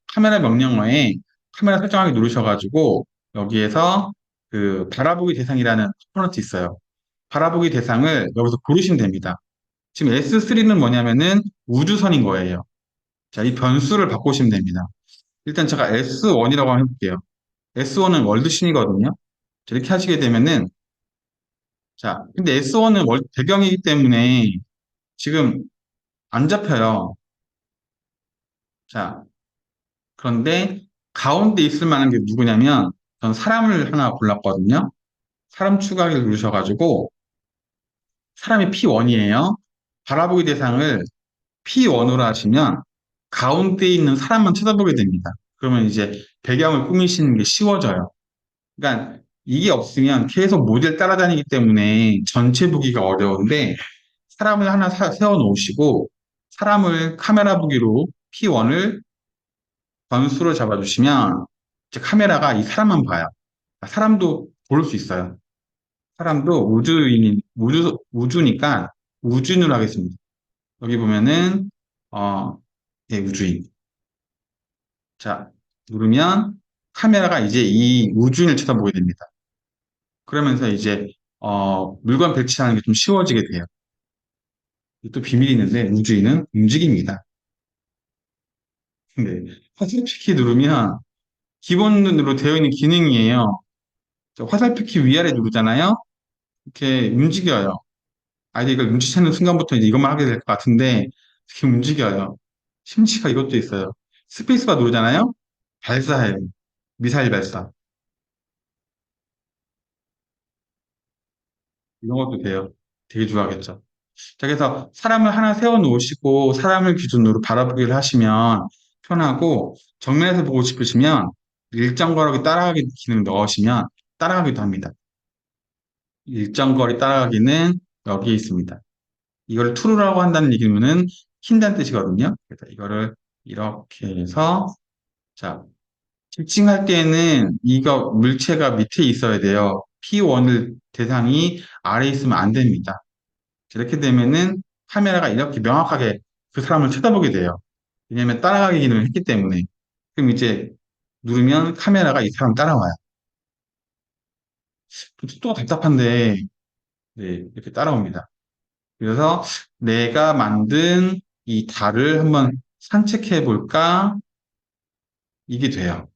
카메라 명령어에 카메라 설정하기 누르셔가지고 여기에서 그 바라보기 대상이라는 컴포넌트 있어요. 바라보기 대상을 여기서 고르시면 됩니다. 지금 S3는 뭐냐면은 우주선인 거예요. 자, 이 변수를 바꾸시면 됩니다. 일단 제가 S1이라고 한번 해볼게요. S1은 월드신이거든요. 이렇게 하시게 되면은, 자, 근데 S1은 배경이기 때문에 지금 안 잡혀요. 자, 그런데 가운데 있을 만한 게 누구냐면, 전 사람을 하나 골랐거든요. 사람 추가를 누르셔가지고, 사람이 P1이에요. 바라보기 대상을 P1으로 하시면, 가운데 있는 사람만 쳐다보게 됩니다. 그러면 이제 배경을 꾸미시는 게 쉬워져요. 그러니까 이게 없으면 계속 모델 따라다니기 때문에 전체 보기가 어려운데 사람을 하나 세워 놓으시고 사람을 카메라 보기로 P1을 변수로 잡아주시면 이제 카메라가 이 사람만 봐요. 사람도 볼 수 있어요. 사람도 우주니까 우주인으로 하겠습니다. 여기 보면은 예, 우주인. 자, 누르면 카메라가 이제 이 우주인을 쳐다보게 됩니다. 그러면서 이제 물건 배치하는 게 좀 쉬워지게 돼요. 또 비밀이 있는데 우주인은 움직입니다. 네. 화살표 키 누르면 기본으로 되어 있는 기능이에요. 화살표 키 위아래 누르잖아요. 이렇게 움직여요. 아이들 이걸 눈치채는 순간부터 이제 이것만 하게 될 것 같은데 이렇게 움직여요. 심지어 이것도 있어요. 스페이스바 누르잖아요. 발사해요. 미사일 발사. 이런 것도 돼요. 되게 좋아하겠죠. 자, 그래서 사람을 하나 세워 놓으시고 사람을 기준으로 바라보기를 하시면 편하고 정면에서 보고 싶으시면 일정거리 따라가기 기능 넣으시면 따라가기도 합니다. 일정거리 따라가기는 여기에 있습니다. 이걸 true라고 한다는 얘기는 킨다는 뜻이거든요. 그래서 이거를 이렇게 해서 자, 집중할 때에는 이거 물체가 밑에 있어야 돼요. P1을 대상이 아래에 있으면 안 됩니다. 이렇게 되면은 카메라가 이렇게 명확하게 그 사람을 쳐다보게 돼요. 왜냐면 따라가기 기능을 했기 때문에. 그럼 이제 누르면 카메라가 이 사람 따라와요. 좀 속도가 답답한데, 네, 이렇게 따라옵니다. 그래서 내가 만든 이 달을 한번 산책해 볼까? 이게 돼요.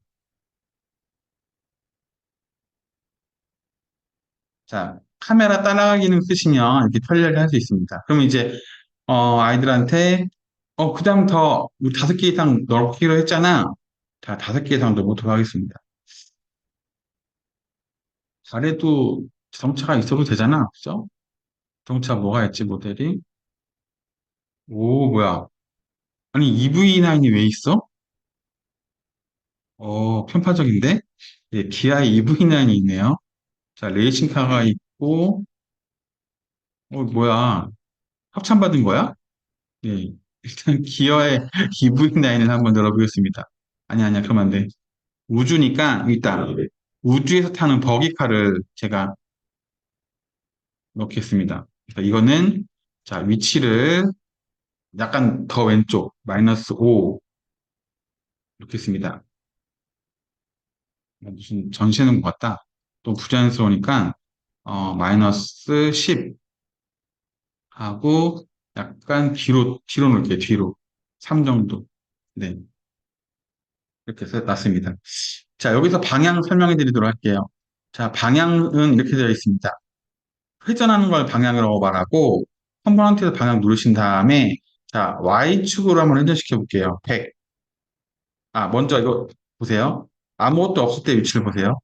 자, 카메라 따라가기 기능 쓰시면 이렇게 편리하게 할 수 있습니다. 그럼 이제, 아이들한테, 그 다음 우리 5개 이상 넣기로 했잖아. 자, 5개 이상 넣어보도록 하겠습니다. 달에도 자동차가 있어도 되잖아. 그죠? 자동차 뭐가 있지, 모델이? 오, 뭐야. 아니, EV9이 왜 있어? 편파적인데? 예, 기아의 EV9이 있네요. 자, 레이싱카가 있고, 뭐야. 협찬받은 거야? 예. 일단 기아의 EV9을 한번 열어보겠습니다. 아니야, 그러면 안 돼. 우주니까, 일단, 우주에서 타는 버기카를 제가 넣겠습니다. 그래서 이거는, 자, 위치를 약간 더 왼쪽, -5, 이렇게 씁니다. 무슨 전시하는 것 같다. 또 부자연스러우니까, -10 하고, 약간 뒤로 놓을게요, 뒤로. 3 정도. 네, 이렇게 해서 놨습니다. 자, 여기서 방향 설명해 드리도록 할게요. 자, 방향은 이렇게 되어 있습니다. 회전하는 걸 방향이라고 말하고, 컴포넌트에서 방향 누르신 다음에, 자, Y축으로 한번 회전시켜 볼게요. 100. 먼저 이거 보세요. 아무것도 없을 때 위치를 보세요.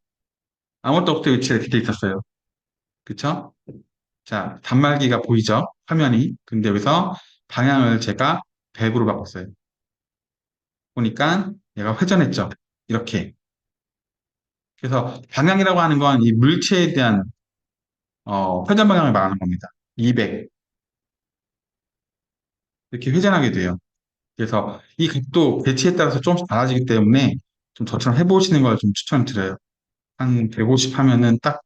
아무것도 없을 때 위치가 이렇게 돼 있었어요. 그쵸? 자, 단말기가 보이죠? 화면이. 근데 여기서 방향을 제가 100으로 바꿨어요. 보니까 얘가 회전했죠. 이렇게. 그래서 방향이라고 하는 건 이 물체에 대한 회전 방향을 말하는 겁니다. 200. 이렇게 회전하게 돼요. 그래서 이 각도 배치에 따라서 조금씩 달라지기 때문에 좀 저처럼 해보시는 걸 좀 추천드려요. 한 150 하면은 딱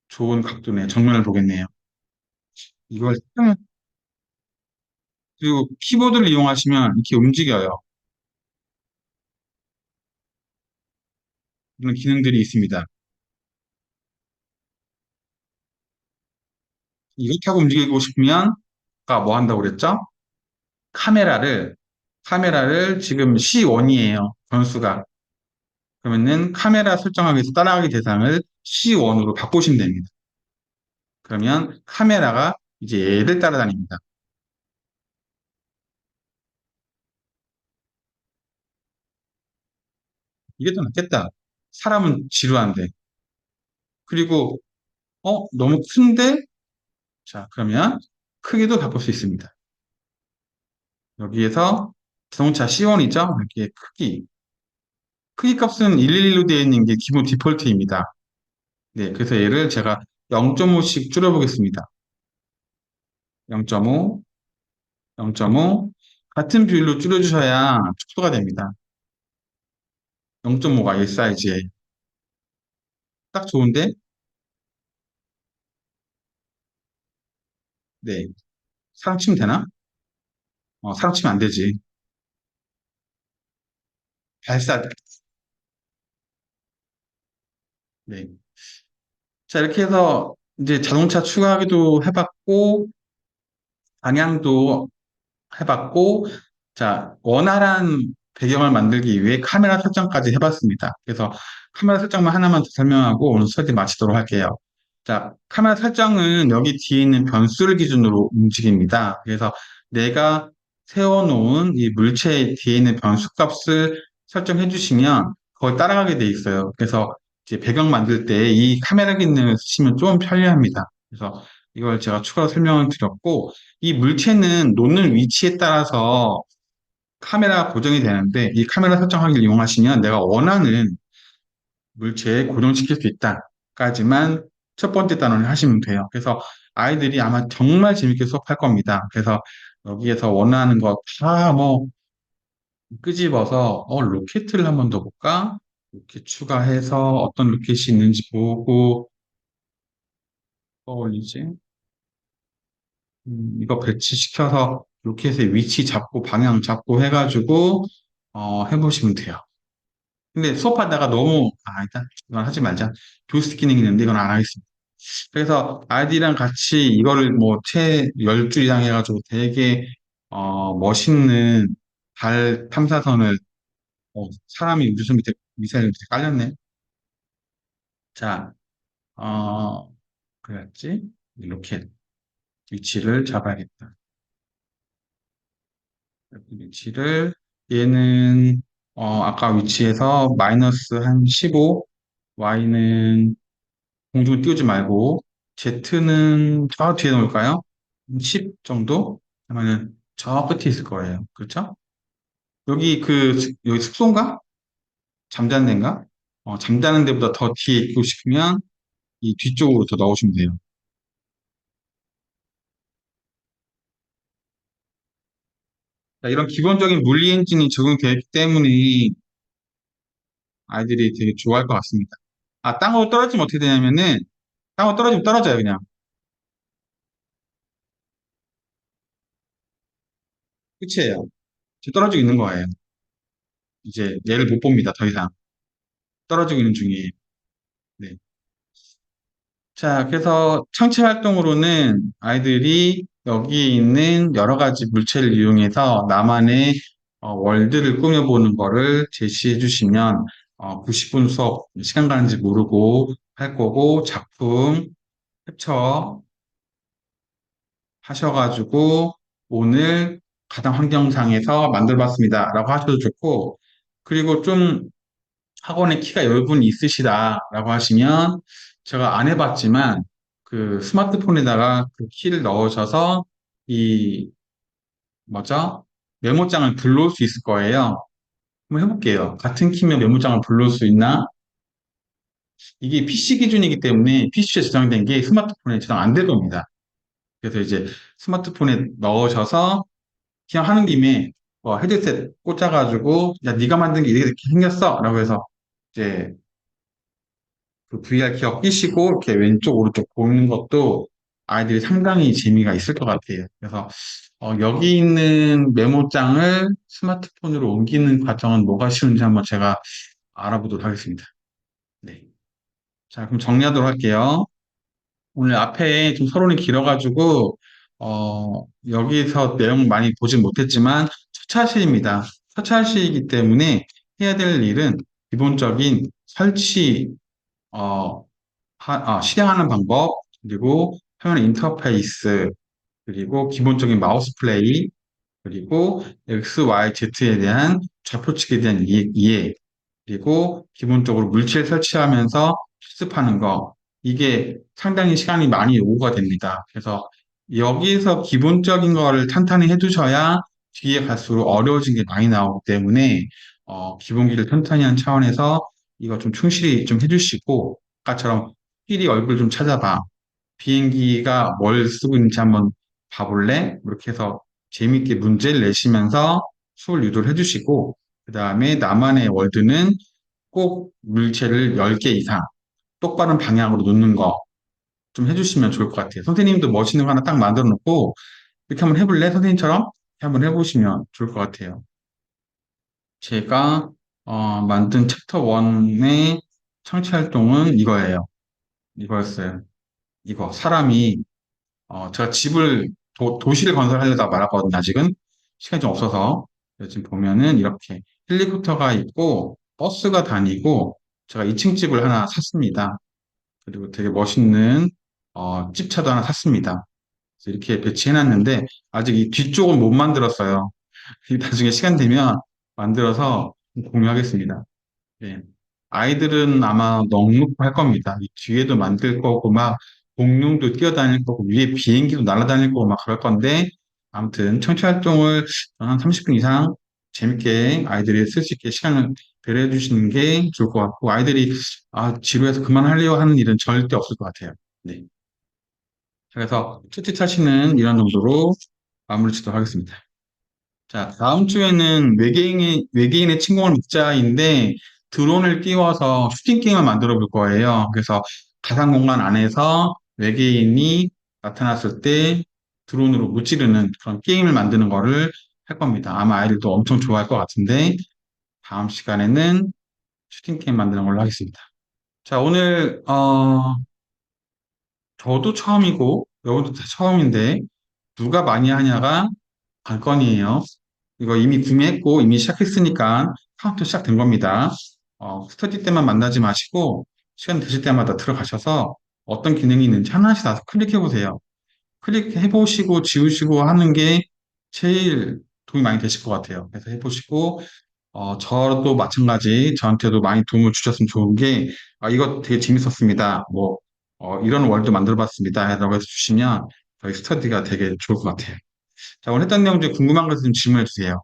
좋은 각도네. 정면을 보겠네요. 이걸 그리고 키보드를 이용하시면 이렇게 움직여요. 이런 기능들이 있습니다. 이렇게 하고 움직이고 싶으면 아까 뭐 한다고 그랬죠? 카메라를, 카메라를 지금 C1이에요. 변수가. 그러면은 카메라 설정하기 위해서 따라가기 대상을 C1으로 바꾸시면 됩니다. 그러면 카메라가 이제 얘를 따라다닙니다. 이게 더 낫겠다. 사람은 지루한데. 그리고, 너무 큰데? 자, 그러면 크기도 바꿀 수 있습니다. 여기에서 자동차 C1이죠? 여기에 크기. 크기 값은 111로 되어 있는 게 기본 디폴트입니다. 네, 그래서 얘를 제가 0.5씩 줄여보겠습니다. 0.5, 0.5. 같은 비율로 줄여주셔야 축소가 됩니다. 0.5가 이 사이즈에. 딱 좋은데? 네. 사람 치면 되나? 사람 치면 안 되지. 발사. 네. 자, 이렇게 해서 이제 자동차 추가하기도 해봤고, 방향도 해봤고, 자, 원활한 배경을 만들기 위해 카메라 설정까지 해봤습니다. 그래서 카메라 설정만 하나만 더 설명하고 오늘 수업 마치도록 할게요. 자, 카메라 설정은 여기 뒤에 있는 변수를 기준으로 움직입니다. 그래서 내가 세워놓은 이 물체 뒤에 있는 변수 값을 설정해 주시면 그걸 따라가게 돼 있어요. 그래서 이제 배경 만들 때 이 카메라 기능을 쓰시면 좀 편리합니다. 그래서 이걸 제가 추가로 설명을 드렸고, 이 물체는 놓는 위치에 따라서 카메라 고정이 되는데, 이 카메라 설정하기를 이용하시면 내가 원하는 물체에 고정시킬 수 있다까지만 첫 번째 단원을 하시면 돼요. 그래서 아이들이 아마 정말 재밌게 수업할 겁니다. 그래서 여기에서 원하는 거 다 뭐 끄집어서 로켓을 한번 더 볼까? 로켓 추가해서 어떤 로켓이 있는지 보고 떠올리지? 이거 배치시켜서 로켓의 위치 잡고 방향 잡고 해가지고 해보시면 돼요. 근데 수업하다가 너무 일단 이건 하지 말자. 조이스틱 기능이 있는데 이건 안 하겠습니다. 그래서 아이들이랑 같이 이거를 뭐 채 10줄 이상 해가지고 되게 멋있는 달 탐사선을 사람이 우주선 밑에 미사일 밑에 깔렸네. 자, 그랬지? 로켓 위치를 잡아야겠다. 위치를 얘는 아까 위치에서 마이너스 한 15, Y는 공중을 띄우지 말고 Z는 저 뒤에 놓을까요? 10 정도? 그러면은 저 끝에 있을 거예요. 그렇죠? 여기 숙소인가? 잠자는 데인가? 잠자는 데보다 더 뒤에 있고 싶으면 이 뒤쪽으로 더 넣으시면 돼요. 자, 이런 기본적인 물리 엔진이 적용되어 있기 때문에 아이들이 되게 좋아할 것 같습니다. 땅으로 떨어지면 어떻게 되냐면은 땅으로 떨어지면 떨어져요, 그냥. 끝이에요. 지금 떨어지고 있는 거예요. 이제 얘를 못 봅니다, 더 이상. 떨어지고 있는 중이에요. 네. 자, 그래서 창체 활동으로는 아이들이 여기 있는 여러 가지 물체를 이용해서 나만의 월드를 꾸며보는 거를 제시해 주시면 90분 수업 시간 가는지 모르고 할 거고 작품 캡처 하셔가지고 오늘 가상 환경상에서 만들어봤습니다. 라고 하셔도 좋고 그리고 좀 학원에 키가 여유분이 있으시다라고 하시면 제가 안 해봤지만 그 스마트폰에다가 그 키를 넣으셔서 이 뭐죠? 메모장을 불러올 수 있을 거예요. 한번 해볼게요. 같은 키면 메모장을 불러올 수 있나? 이게 PC 기준이기 때문에 PC에 저장된 게 스마트폰에 저장 안 될 겁니다. 그래서 이제 스마트폰에 넣으셔서 그냥 하는 김에 헤드셋 꽂아가지고 야 네가 만든 게 이렇게 생겼어 라고 해서 이제 그 VR 기어 끼시고 이렇게 왼쪽 오른쪽 보는 것도 아이들이 상당히 재미가 있을 것 같아요. 그래서 여기 있는 메모장을 스마트폰으로 옮기는 과정은 뭐가 쉬운지 한번 제가 알아보도록 하겠습니다. 네. 자, 그럼 정리하도록 할게요. 오늘 앞에 좀 서론이 길어가지고 여기서 내용 많이 보진 못했지만 첫차시입니다. 첫차시이기 때문에 해야 될 일은 기본적인 설치, 어, 실행하는 방법, 그리고 화면 인터페이스, 그리고 기본적인 마우스 플레이, 그리고 X, Y, Z에 대한 좌표측에 대한 이해, 그리고 기본적으로 물질 설치하면서 실습하는 거, 이게 상당히 시간이 많이 요구가 됩니다. 그래서 여기서 기본적인 거를 탄탄히 해두셔야 뒤에 갈수록 어려워진 게 많이 나오기 때문에 기본기를 탄탄히 한 차원에서 이거 좀 충실히 좀 해주시고 아까처럼 끼리 얼굴 좀 찾아봐. 비행기가 뭘 쓰고 있는지 한번 봐볼래? 이렇게 해서 재밌게 문제를 내시면서 수업을 유도를 해주시고, 그 다음에 나만의 월드는 꼭 물체를 10개 이상 똑바른 방향으로 놓는 거 좀 해주시면 좋을 것 같아요. 선생님도 멋있는 거 하나 딱 만들어 놓고, 이렇게 한번 해볼래? 선생님처럼 이렇게 한번 해보시면 좋을 것 같아요. 제가 만든 챕터 1의 청취 활동은 이거예요. 이거였어요. 이거 사람이 제가 집을, 도시를 건설하려다 말았거든요, 아직은. 시간이 좀 없어서. 그래서 지금 보면은 이렇게 헬리콥터가 있고, 버스가 다니고, 제가 2층 집을 하나 샀습니다. 그리고 되게 멋있는, 집차도 하나 샀습니다. 그래서 이렇게 배치해놨는데, 아직 이 뒤쪽은 못 만들었어요. 나중에 시간 되면 만들어서 공유하겠습니다. 네. 아이들은 아마 넉넉할 겁니다. 이 뒤에도 만들 거고, 막, 공룡도 뛰어다닐 거고, 위에 비행기도 날아다닐 거고, 막 그럴 건데, 아무튼, 청취 활동을 한 30분 이상 재밌게 아이들이 쓸 수 있게 시간을 배려해 주시는 게 좋을 것 같고, 아이들이, 지루해서 그만하려고 하는 일은 절대 없을 것 같아요. 네. 그래서, 채찍 차시는 이런 정도로 마무리 짓도록 하겠습니다. 자, 다음 주에는 외계인의 침공을 막자인데 드론을 띄워서 슈팅 게임을 만들어 볼 거예요. 그래서 가상 공간 안에서 외계인이 나타났을 때 드론으로 무찌르는 그런 게임을 만드는 거를 할 겁니다. 아마 아이들도 엄청 좋아할 것 같은데 다음 시간에는 슈팅 게임 만드는 걸로 하겠습니다. 자, 오늘, 저도 처음이고 여러분도 다 처음인데 누가 많이 하냐가 관건이에요. 이거 이미 구매했고 이미 시작했으니까 카운트 시작된 겁니다. 스터디 때만 만나지 마시고 시간 되실 때마다 들어가셔서 어떤 기능이 있는지 하나씩 다 클릭해 보세요. 클릭해 보시고 지우시고 하는 게 제일 도움이 많이 되실 것 같아요. 그래서 해보시고 저도 마찬가지 저한테도 많이 도움을 주셨으면 좋은 게 이거 되게 재밌었습니다. 뭐 이런 월드 만들어 봤습니다. 라고 해서 주시면 저희 스터디가 되게 좋을 것 같아요. 자, 오늘 했던 내용 중에 궁금한 것 있으면 질문해 주세요.